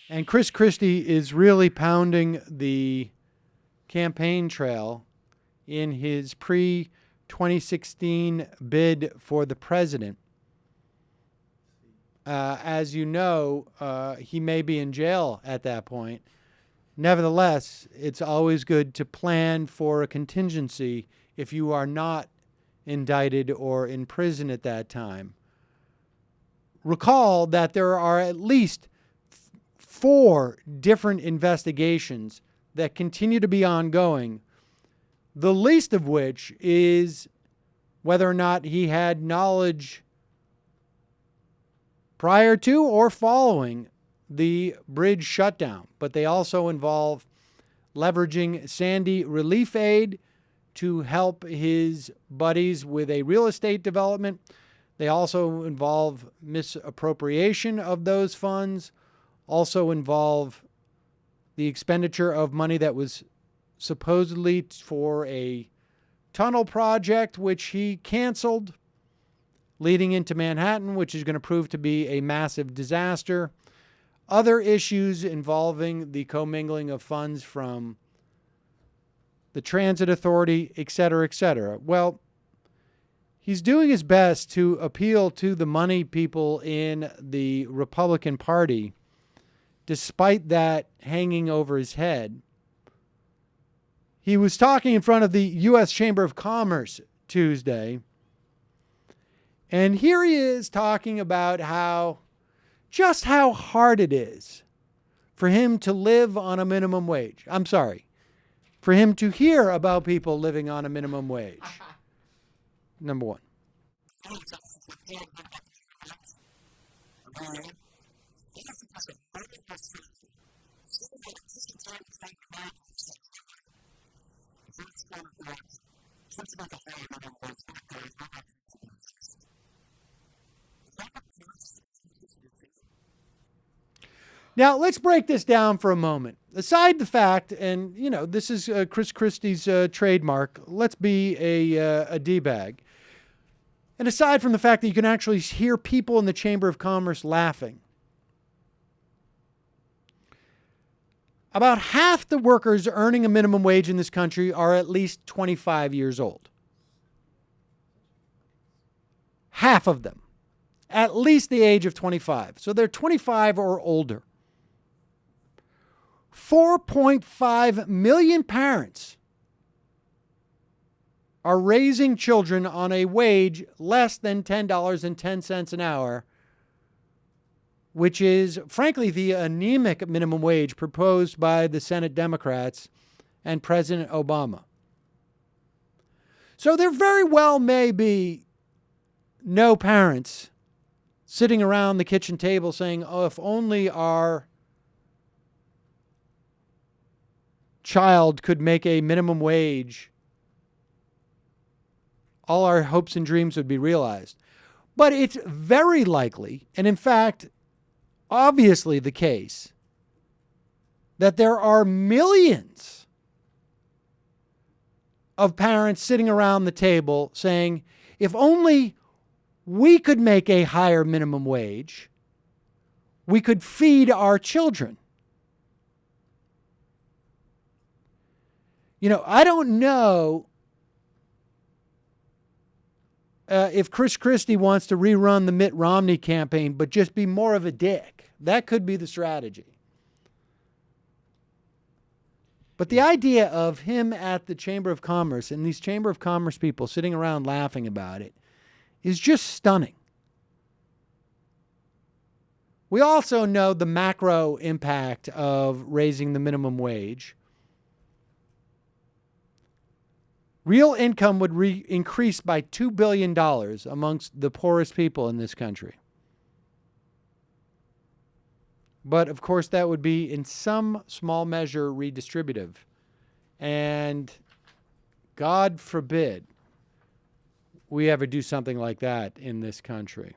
And Chris Christie is really pounding the campaign trail in his pre-2016 bid for the president. As you know, he may be in jail at that point. Nevertheless, it's always good to plan for a contingency if you are not indicted or in prison at that time. Recall that there are at least 4 different investigations that continue to be ongoing, the least of which is whether or not he had knowledge prior to or following the bridge shutdown. But they also involve leveraging Sandy relief aid to help his buddies with a real estate development. They also involve misappropriation of those funds, also involve the expenditure of money that was supposedly for a tunnel project, which he canceled, leading into Manhattan, which is going to prove to be a massive disaster. Other issues involving the commingling of funds from the Transit Authority, et cetera, et cetera. Well, he's doing his best to appeal to the money people in the Republican Party, despite that hanging over his head. He was talking in front of the U.S. Chamber of Commerce Tuesday, and here he is talking about just how hard it is for him to live on a minimum wage. I'm sorry, for him to hear about people living on a minimum wage. Number one. Now, let's break this down for a moment. Aside the fact, and, this is Chris Christie's trademark, let's be a D-bag. And aside from the fact that you can actually hear people in the Chamber of Commerce laughing, about half the workers earning a minimum wage in this country are at least 25 years old. Half of them, at least the age of 25. So they're 25 or older. 4.5 million parents are raising children on a wage less than $10.10 an hour, which is, frankly, the anemic minimum wage proposed by the Senate Democrats and President Obama. So there very well may be no parents sitting around the kitchen table saying, oh, if only our child could make a minimum wage, all our hopes and dreams would be realized. But it's very likely, and in fact, obviously the case, that there are millions of parents sitting around the table saying, if only we could make a higher minimum wage, we could feed our children. I don't know if Chris Christie wants to rerun the Mitt Romney campaign, but just be more of a dick. That could be the strategy. But the idea of him at the Chamber of Commerce and these Chamber of Commerce people sitting around laughing about it is just stunning. We also know the macro impact of raising the minimum wage. Real income would increase by $2 billion amongst the poorest people in this country. But, of course, that would be in some small measure redistributive. And God forbid we ever do something like that in this country.